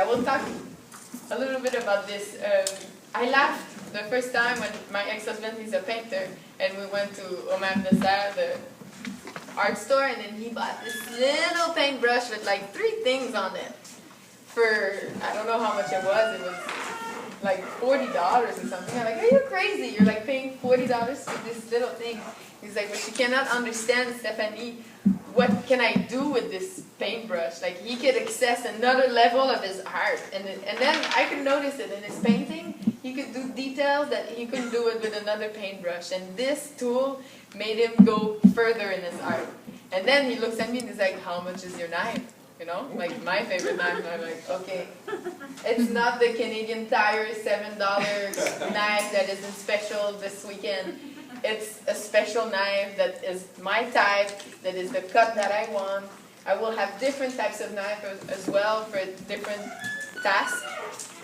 yeah, we'll talk a little bit about this. I laughed the first time when my ex-husband, he's a painter, and we went to Omar Dessert, the art store, and then he bought this little paintbrush with like 3 things on it for, I don't know how much it was like $40 or something. I'm like, are you crazy? You're like paying $40 for this little thing. He's like, but you cannot understand, Stephanie, what can I do with this paintbrush? Like, he could access another level of his art. And then I could notice it in his painting. He could do details that he couldn't do it with another paintbrush. And this tool made him go further in his art. And then he looks at me and he's like, how much is your knife? You know, like my favorite knife. And I'm like, okay, it's not the Canadian Tire $7 knife that is in special this weekend. It's a special knife that is my type, that is the cut that I want. I will have different types of knife as well for different tasks.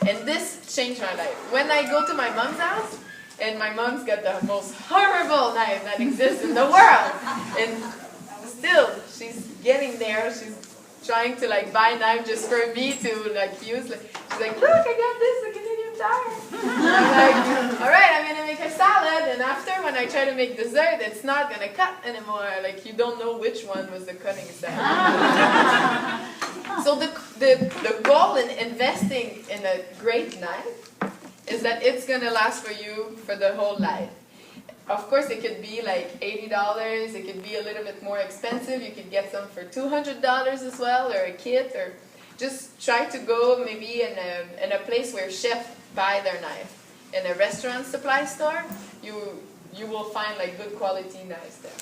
And this changed my life. When I go to my mom's house, and my mom's got the most horrible knife that exists in the world. And still, she's getting there. She's trying to like buy a knife just for me to like use. Like, she's like, look, I got this, the Canadian Tire. I'm like, all right, I'm gonna make a salad, and after when I try to make dessert, it's not gonna cut anymore. Like, you don't know which one was the cutting side. So the goal in investing in a great knife is that it's gonna last for you for the whole life. Of course, it could be like $80. It could be a little bit more expensive. You could get some for $200 as well, or a kit, or just try to go maybe in a place where chefs buy their knife. In a restaurant supply store, you will find like good quality knives there.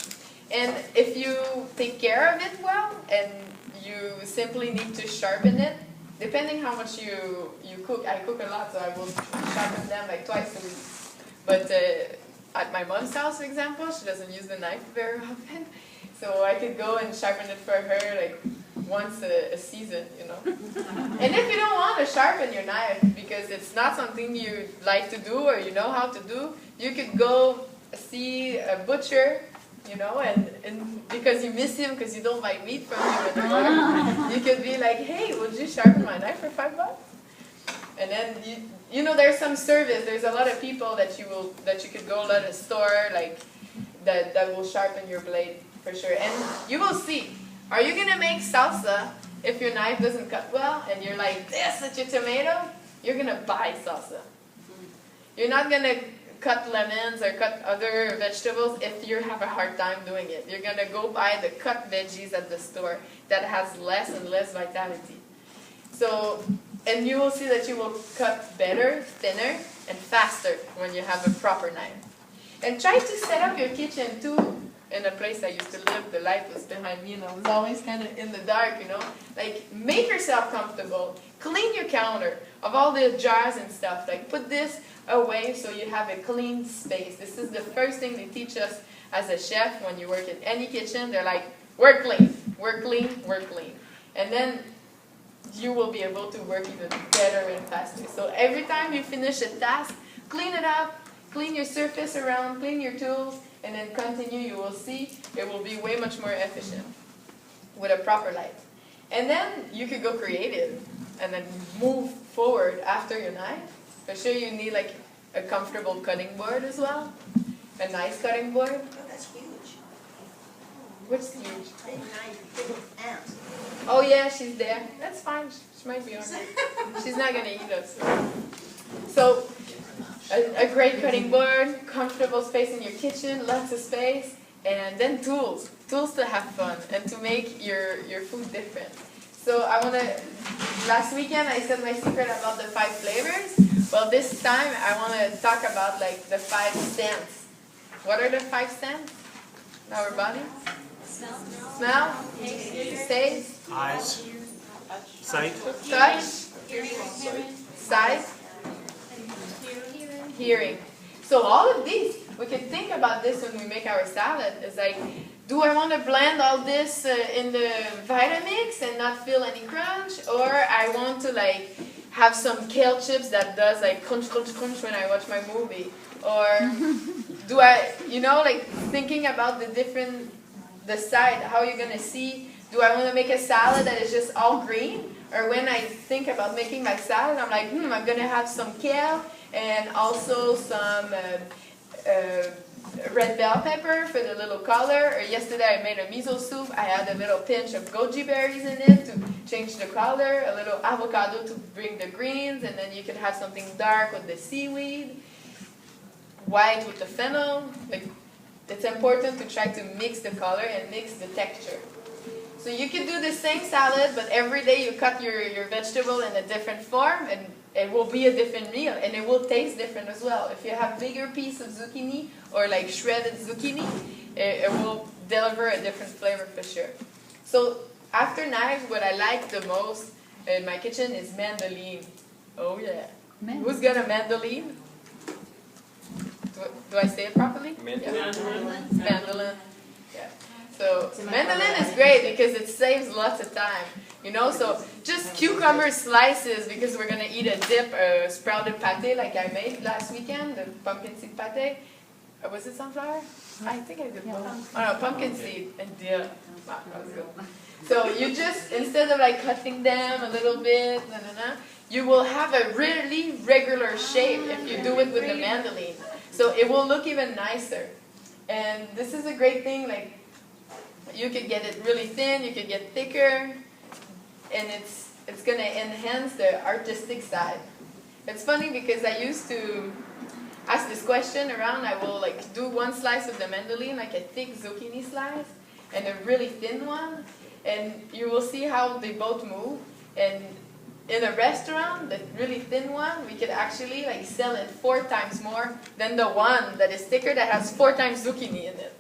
And if you take care of it well, and you simply need to sharpen it, depending how much you cook. I cook a lot, so I will sharpen them like twice a week. But at my mom's house, for example, she doesn't use the knife very often, so I could go and sharpen it for her like once a season, you know. And if you don't want to sharpen your knife because it's not something you like to do or you know how to do, you could go see a butcher, you know, and because you miss him because you don't buy meat from him anymore, you could be like, hey, would you sharpen my knife for $5? And then you know, there's some service. There's a lot of people that you could go to a store like that will sharpen your blade for sure. And you will see. Are you gonna make salsa if your knife doesn't cut well and you're like this with your tomato? You're gonna buy salsa. You're not gonna cut lemons or cut other vegetables if you have a hard time doing it. You're gonna go buy the cut veggies at the store that has less and less vitality. So, and you will see that you will cut better, thinner, and faster when you have a proper knife. And try to set up your kitchen too. In a place I used to live, the light was behind me and I was always kind of in the dark, you know. Like, make yourself comfortable. Clean your counter of all the jars and stuff. Like, put this away so you have a clean space. This is the first thing they teach us as a chef when you work in any kitchen. They're like, work clean, work clean, work clean. And then you will be able to work even better and faster. So every time you finish a task, clean it up, clean your surface around, clean your tools, and then continue. You will see it will be way much more efficient with a proper light. And then you could go creative and then move forward after your knife. For sure you need like a comfortable cutting board as well. A nice cutting board. Oh, that's huge. What's huge? Big knife, big ant. Oh yeah, she's there. That's fine. She might be hungry. She's not gonna eat us. So a great cutting board, comfortable space in your kitchen, lots of space, and then tools. Tools to have fun and to make your food different. So I want to, last weekend I said my secret about the 5 flavors. Well, this time I want to talk about like the 5 scents. What are the 5 scents in our body? Smell, taste, Eyes, sight, touch, sight, hearing. So all of these, we can think about this when we make our salad. It's like, do I want to blend all this in the Vitamix and not feel any crunch? Or I want to like have some kale chips that does like crunch, crunch, crunch when I watch my movie? Or do I, you know, like thinking about the side, how you're going to see, do I want to make a salad that is just all green? Or when I think about making my salad, I'm like, I'm going to have some kale and also some red bell pepper for the little color. Or yesterday I made a miso soup. I had a little pinch of goji berries in it to change the color, a little avocado to bring the greens, and then you could have something dark with the seaweed, white with the fennel. Like, it's important to try to mix the color and mix the texture. So you can do the same salad, but every day you cut your vegetable in a different form, and it will be a different meal, and it will taste different as well. If you have bigger piece of zucchini or like shredded zucchini, it will deliver a different flavor for sure. So after knives, what I like the most in my kitchen is mandoline. Oh yeah. Who's got a mandoline? Do I say it properly? Mandolin. Yeah. Mandolin. Yeah. So mandolin is great because it saves lots of time. You know, so just cucumber slices, because we're gonna eat a dip, sprouted pate like I made last weekend, the pumpkin seed pate. Was it sunflower? I think I did both. Oh no, pumpkin seed and dip. Wow, that was good. So you just, instead of like cutting them a little bit, you will have a really regular shape if you do it with the mandoline. So it will look even nicer. And this is a great thing, like you could get it really thin, you could get thicker, and it's going to enhance the artistic side. It's funny because I used to ask this question around. I will like do one slice of the mandoline, like a thick zucchini slice, and a really thin one, and you will see how they both move. And in a restaurant, the really thin one, we could actually like sell it 4 times more than the one that is thicker that has 4 times zucchini in it.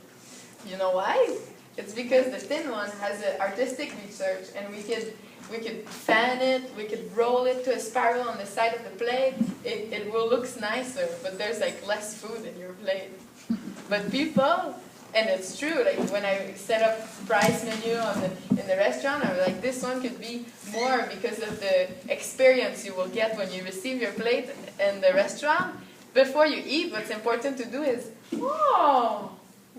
You know why? It's because the thin one has an artistic research, and we could fan it, we could roll it to a spiral on the side of the plate. It will look nicer, but there's like less food in your plate. But people, and it's true, like when I set up price menu in the restaurant, I was like, this one could be more because of the experience you will get when you receive your plate in the restaurant. Before you eat, what's important to do is, oh,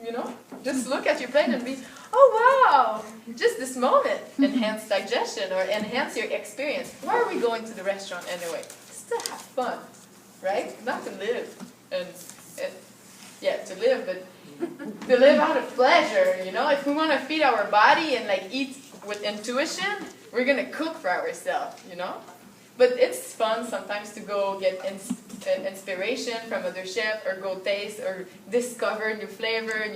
you know, just look at your plate and be, oh wow, just this moment. Enhance digestion or enhance your experience. Why are we going to the restaurant anyway? Just to have fun, right? Not to live. And yeah, to live, but to live out of pleasure, you know? If we want to feed our body and like eat with intuition, we're going to cook for ourselves, you know? But it's fun sometimes to go get inspiration from other chefs, or go taste or discover new flavor,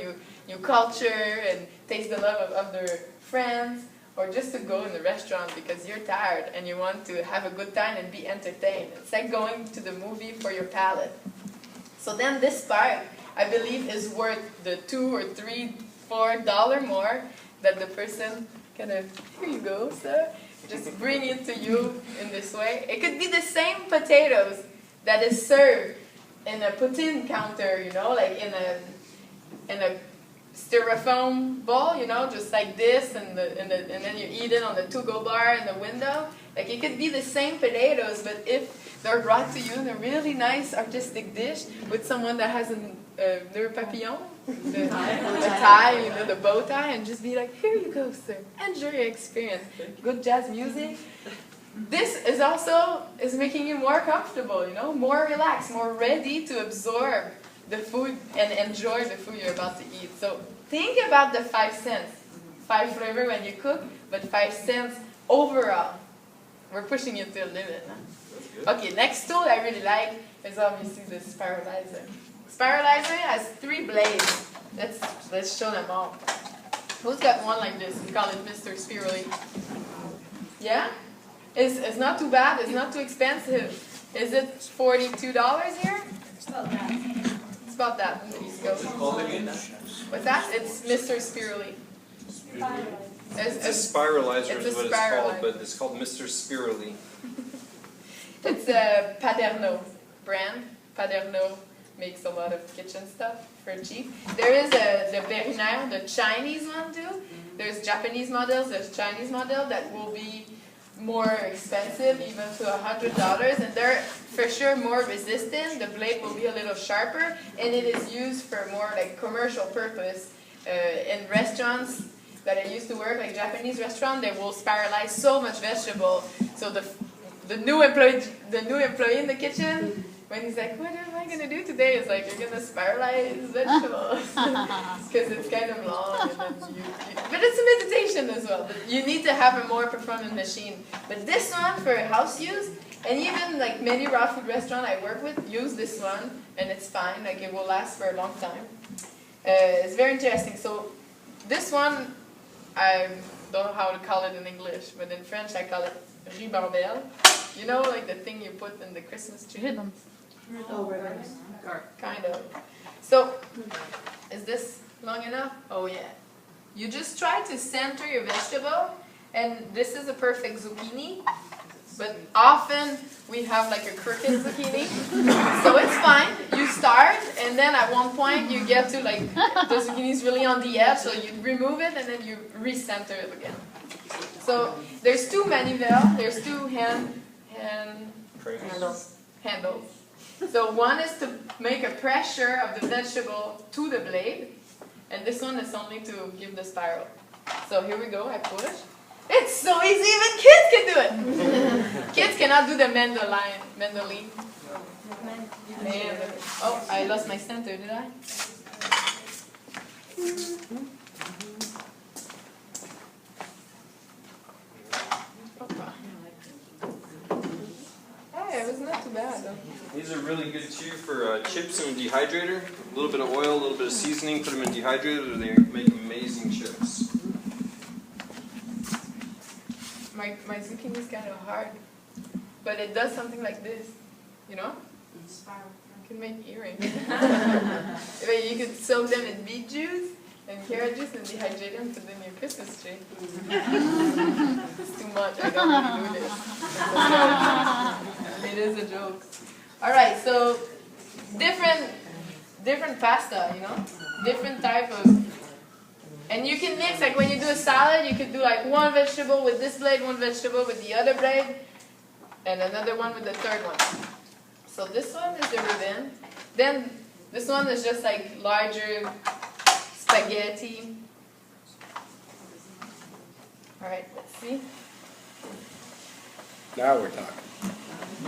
new culture, and taste the love of other friends, or just to go in the restaurant because you're tired and you want to have a good time and be entertained. It's like going to the movie for your palate. So then this part, I believe, is worth the $2 or $3, $4 more that the person kind of, here you go, sir. Just bring it to you in this way. It could be the same potatoes that is served in a Paton counter, you know, like in a styrofoam bowl, you know, just like this, and then you eat it on the to-go bar in the window. Like it could be the same potatoes, but if they're brought to you in a really nice artistic dish with someone that has a nœud papillon, the tie, you know, the bow tie, and just be like, here you go, sir. Enjoy your experience. Good jazz music. This is making you more comfortable, you know, more relaxed, more ready to absorb the food and enjoy the food you're about to eat. So think about the 5 cents. 5 flavor when you cook, but 5 cents overall. We're pushing it to a limit. Huh? Okay, next tool I really like is obviously the spiralizer. Spiralizer has 3 blades. Let's show them all. Who's got one like this? We call it Mr. Spirally. Yeah? It's not too bad. It's not too expensive. Is it $42 here? It's about that. It's about that. What's that? It's Mr. Spirally. It's a spiralizer it's is a what it's spiralizer. called, but it's called Mr. Spirally. It's a Paderno brand. Paderno makes a lot of kitchen stuff for cheap. There is the Berliner, the Chinese one too. There's Japanese models, there's Chinese model that will be more expensive, even to $100, and they're for sure more resistant. The blade will be a little sharper, and it is used for more like commercial purpose. In restaurants that I used to work, like Japanese restaurant, they will spiralize so much vegetable So the new employee in the kitchen, when he's like, what am I gonna do today? It's like, you're gonna spiralize vegetables because it's kind of long. And then but it's a meditation as well. But you need to have a more performant machine. But this one for house use, and even like many raw food restaurants I work with use this one, and it's fine. Like it will last for a long time. It's very interesting. So this one, I don't know how to call it in English, but in French I call it ribambelle. You know, like the thing you put in the Christmas tree? Ribbons. Oh, ribbons. Kind of. So, is this long enough? Oh yeah. You just try to center your vegetable, and this is a perfect zucchini, but often we have like a crooked zucchini, so it's fine. You start, and then at one point you get to like, the zucchini is really on the edge, so you remove it, and then you recenter it again. So, there's two manivelle, there's two handles. So one is to make a pressure of the vegetable to the blade, and this one is only to give the spiral. So here we go, I push. It's so easy, even kids can do it! Kids cannot do the mandolin. Oh, I lost my center, did I? Hey, it was not too bad though. These are really good too for chips in a dehydrator. A little bit of oil, a little bit of seasoning, put them in dehydrator, and they make amazing chips. My zucchini is kind of hard, but it does something like this, you know? You can make earrings. You could soak them in beet juice and carrot juice and dehydrate them, put them in your Christmas tree. It's too much, I don't really do this. It is a joke. Alright, so different pasta, you know? Different type of... And you can mix, like when you do a salad, you could do like one vegetable with this blade, one vegetable with the other blade, and another one with the third one. So this one is the ribbon. Then this one is just like larger spaghetti. Alright, let's see. Now we're talking.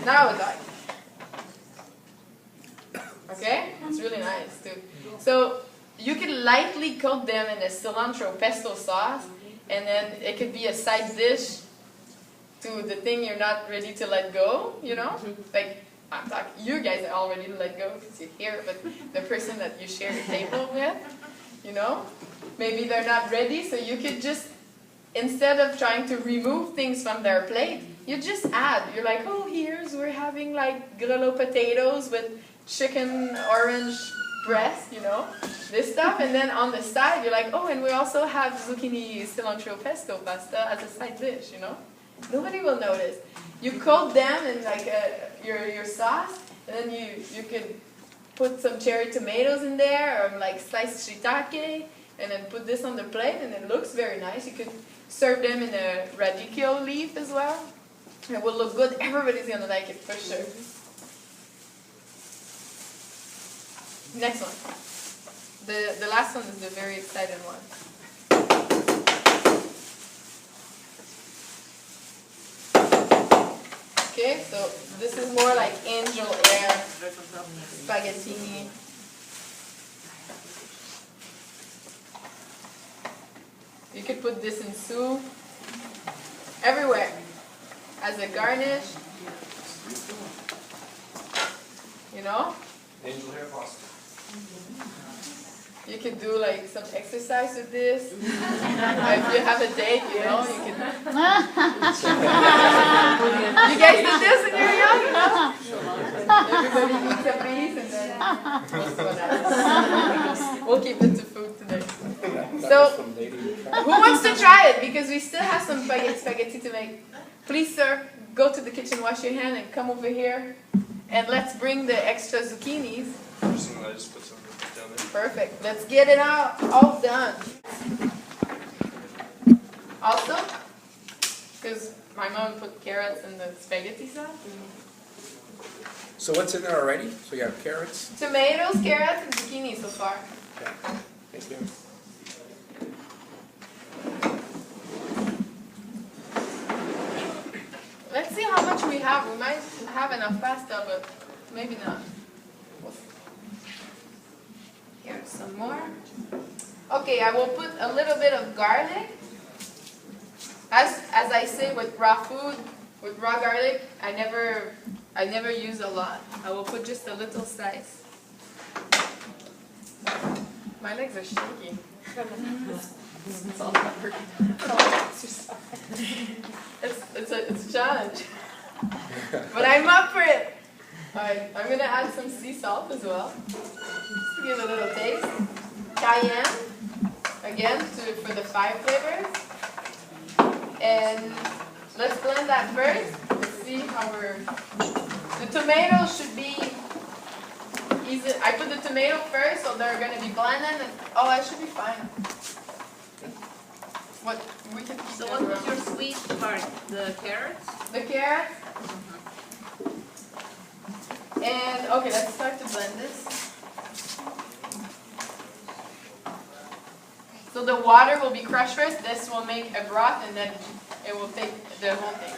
Now we're talking. Okay? It's really nice too. So you can lightly coat them in a cilantro pesto sauce, and then it could be a side dish to the thing you're not ready to let go, you know? Like, I'm talking, you guys are all ready to let go because you're here, but the person that you share the table with, you know? Maybe they're not ready, so you could just, instead of trying to remove things from their plate, you just add. You're like, oh, we're having like grelot potatoes with chicken orange breast, you know, this stuff, and then on the side you're like, oh, and we also have zucchini cilantro pesto pasta as a side dish, you know. Nobody will notice. You coat them in like your sauce, and then you could put some cherry tomatoes in there, or like sliced shiitake, and then put this on the plate, and it looks very nice. You could serve them in a radicchio leaf as well. It will look good. Everybody's gonna like it for sure. Next one. The last one is the very exciting one. Okay, so this is more like angel air spaghetti. You could put this in soup, everywhere, as a garnish. You know? Angel hair pasta. You could do like some exercise with this. If you have a date, you know, you can. You guys did this when you were young, you know? Everybody eats a piece and then we'll keep it to food today. So, who wants to try it? Because we still have some spaghetti to make. Please, sir, go to the kitchen, wash your hand, and come over here. And let's bring the extra zucchinis. I just put some down there. Perfect. Let's get it all done. Also, because my mom put carrots in the spaghetti sauce. So what's in there already? So you have carrots? Tomatoes, carrots, and zucchini so far. Okay. Thank you. Let's might have enough pasta, but maybe not. Here's some more. Okay, I will put a little bit of garlic. As I say with raw food, with raw garlic, I never use a lot. I will put just a little slice. My legs are shaky. It's all covered. It's a challenge. But I'm up for it. Alright, I'm gonna add some sea salt as well. Just to give a little taste. Cayenne, again, for the 5 flavors. And let's blend that first. Let's see how the tomatoes should be easy. I put the tomato first, so they're gonna be blended, and I should be fine. What we can. So what was your sweet part? The carrots? The carrots. And okay, let's start to blend this. So the water will be crushed first. This will make a broth, and then it will take the whole thing.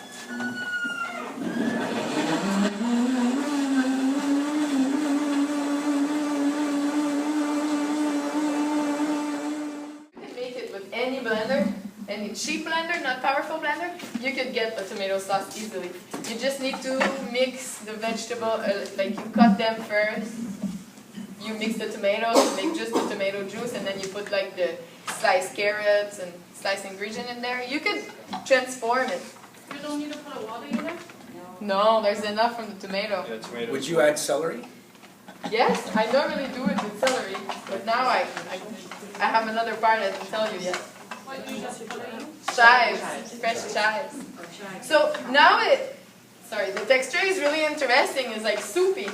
You can make it with any blender, any cheap blender, not powerful blender. You could get the tomato sauce easily. You just need to mix the vegetable, like you cut them first. You mix the tomatoes, make just the tomato juice, and then you put like the sliced carrots and sliced ingredient in there. You could transform it. You don't need to put a water in there? No, there's enough from the tomato. Yeah, tomato. Would you add celery? Yes, I normally do it with celery, but now I have another part I didn't tell you yet. What do you just put in? Chives, fresh chives. So now the texture is really interesting. It's like soupy.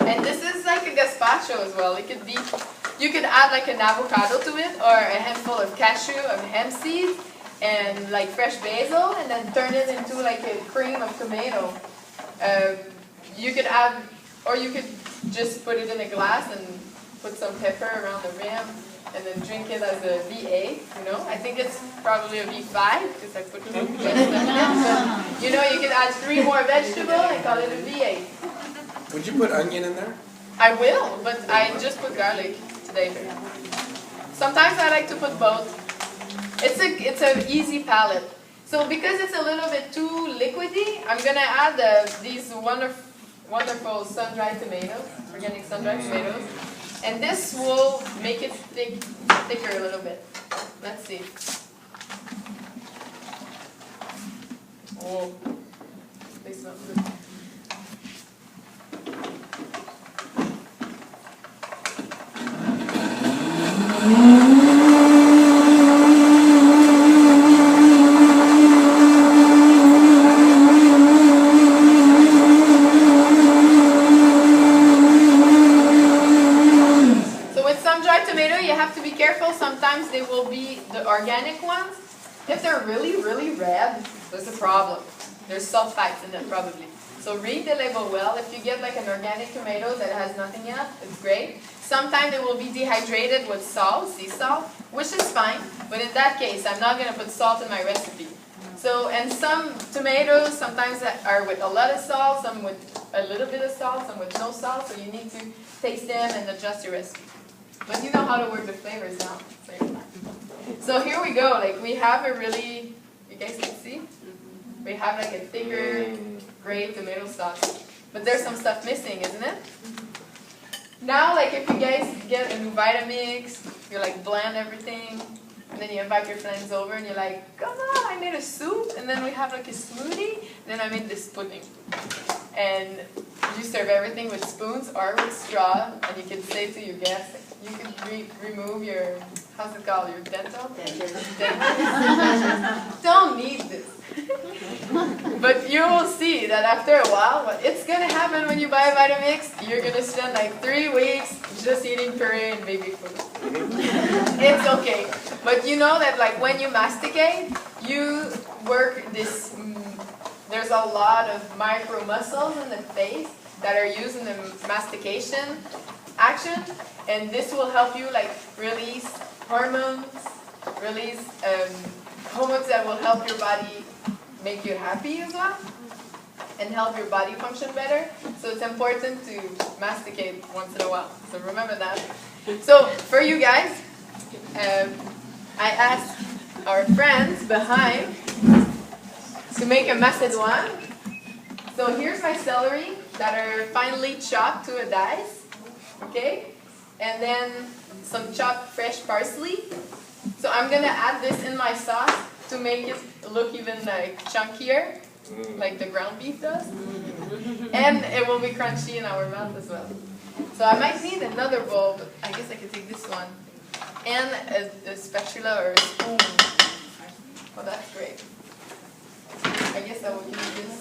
And this is like a gazpacho as well. It could be, you could add like an avocado to it, or a handful of cashew and hemp seeds, and like fresh basil, and then turn it into like a cream of tomato. You could add, or you could just put it in a glass and put some pepper around the rim, and then drink it as a V8, you know. I think it's probably a V5, because I put vegetables in it, but you know, you could add 3 more vegetables and call it a V8. Would you put onion in there? I will, but I just put garlic today. Sometimes I like to put both. It's an easy palette. So because it's a little bit too liquidy, I'm gonna add these wonderful sun-dried tomatoes, organic sun-dried tomatoes, and this will make it thicker a little bit. Let's see. Oh, they smell good. Sometimes they will be the organic ones. If they're really, really red, there's a problem. There's sulfites in them probably. So read the label well. If you get like an organic tomato that has nothing yet, it's great. Sometimes they will be dehydrated with salt, sea salt, which is fine. But in that case, I'm not going to put salt in my recipe. So, and some tomatoes sometimes are with a lot of salt, some with a little bit of salt, some with no salt. So you need to taste them and adjust your recipe. But you know how to work the flavors now. So here we go. Like we have a really, you guys can see? We have like a thicker, great tomato sauce. But there's some stuff missing, isn't it? Now, like if you guys get a new Vitamix, you like blend everything, and then you invite your friends over and you're like, come on, I made a soup, and then we have like a smoothie, and then I made this pudding. And you serve everything with spoons or with straw, and you can say to your guests, you can remove your, how's it called, your dental? Don't need this. But you will see that after a while, it's going to happen when you buy a Vitamix. You're going to spend like 3 weeks just eating puree and baby food. It's okay. But you know that like when you masticate, you work this, there's a lot of micro muscles in the face that are used in the mastication action. And this will help you like release hormones that will help your body make you happy as well. and help your body function better. So it's important to masticate once in a while. So remember that. So for you guys, I asked our friends behind to make a macédoine. So here's my celery that are finely chopped to a dice, okay? And then some chopped fresh parsley. So I'm gonna add this in my sauce to make it look even like chunkier, like the ground beef does. And it will be crunchy in our mouth as well. So I might need another bowl, but I guess I could take this one. And a spatula or a spoon. Oh, that's great. I guess I will use this.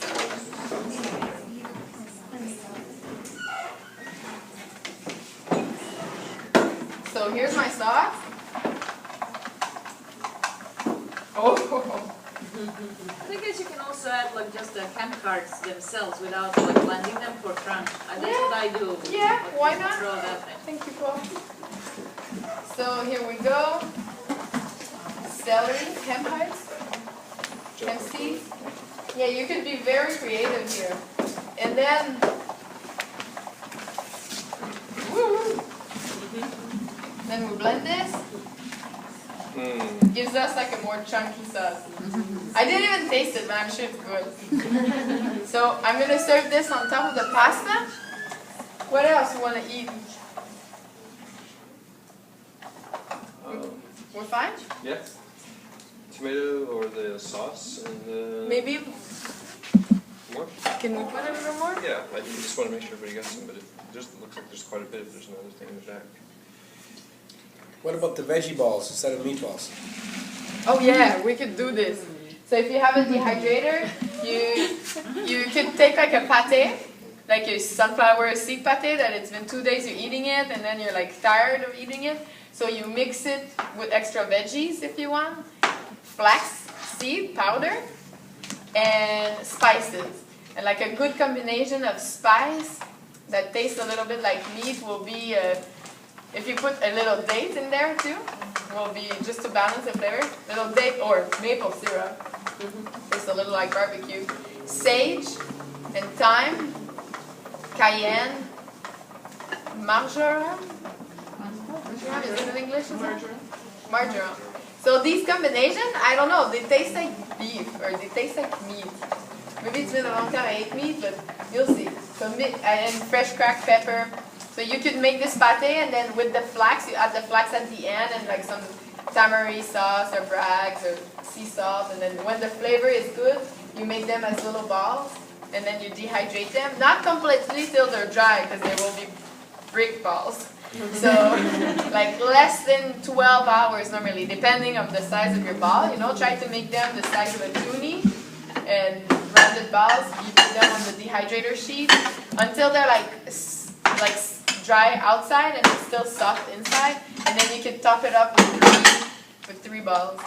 So here's my sauce. Oh. I think you can also add like just the hemp cards themselves without like blending them for crunch. That's what I do. Yeah, why not? Throw that in. Thank you, Paul. So here we go. Celery, hemp hearts, hemp seeds. Yeah, you could be very creative here. And then, then we blend this. Gives us like a more chunky sauce. I didn't even taste it, but I'm sure it's good. So I'm gonna serve this on top of the pasta. What else you wanna eat? We're fine? Yeah. Tomato or the sauce and the... Maybe, More? can we put a little more? Yeah, I just want to make sure everybody got some, but it just looks like there's quite a bit if there's another thing in the back. What about the veggie balls instead of meatballs? Oh yeah, we could do this. So if you have a dehydrator, you could take like a pate, like a sunflower seed pate that it's been 2 days you're eating it and then you're like tired of eating it. So you mix it with extra veggies if you want, flax seed powder, and spices. And like a good combination of spice that tastes a little bit like meat will be, if you put a little date in there too, will be just to balance the flavor. Little date or maple syrup, tastes a little like barbecue. Sage and thyme, cayenne, marjoram. Marjoram, is it in English? Marjoram. So these combinations, I don't know, they taste like beef or they taste like meat. Maybe it's been a long time I ate meat, but you'll see. So and fresh cracked pepper. So you could make this pate and then with the flax, you add the flax at the end and like some tamari sauce or brags or sea salt. And then when the flavor is good, you make them as little balls and then you dehydrate them. Not completely till they're dry because they will be brick balls. So like less than 12 hours normally, depending on the size of your ball. You know, try to make them the size of a toonie and rounded balls. You put them on the dehydrator sheet until they're like dry outside and it's still soft inside. And then you can top it up with three balls.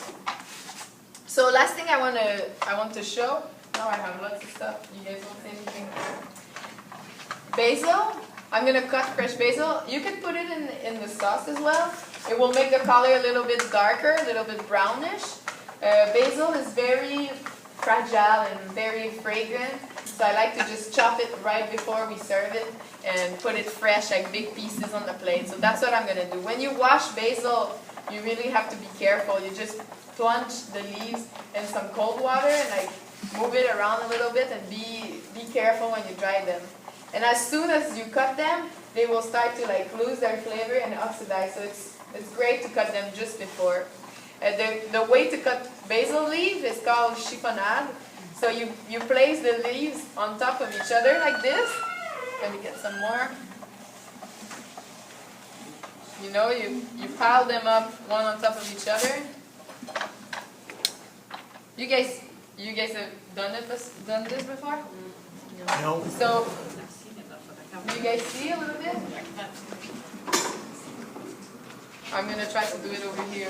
So last thing I want to show. Now I have lots of stuff. You guys won't say anything. Basil. I'm going to cut fresh basil. You can put it in the sauce as well. It will make the color a little bit darker, a little bit brownish. Basil is very fragile and very fragrant. So I like to just chop it right before we serve it and put it fresh, like big pieces on the plate. So that's what I'm going to do. When you wash basil, you really have to be careful. You just plunge the leaves in some cold water and like move it around a little bit and be careful when you dry them. And as soon as you cut them, they will start to like lose their flavor and oxidize. So it's great to cut them just before. The way to cut basil leaf is called chiffonade. So you place the leaves on top of each other like this. Let me get some more. You know, you pile them up one on top of each other. You guys have done this before? No. So do you guys see a little bit? I'm going to try to do it over here.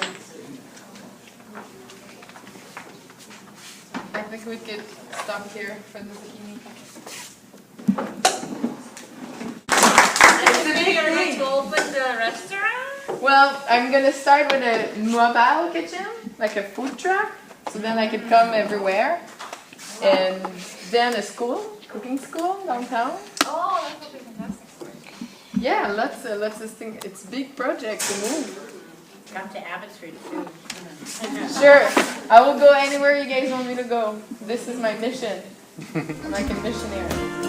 I think we could stop here for the zucchini. You're going to open the restaurant? Well, I'm going to start with a mobile kitchen, like a food truck, so then I could come everywhere. And then a school. cooking school downtown. Oh, that would be fantastic for you. Yeah, lots of things. It's a big project to move. Come to Abbotsford too. Sure, I will go anywhere you guys want me to go. This is my mission. I'm like a missionary.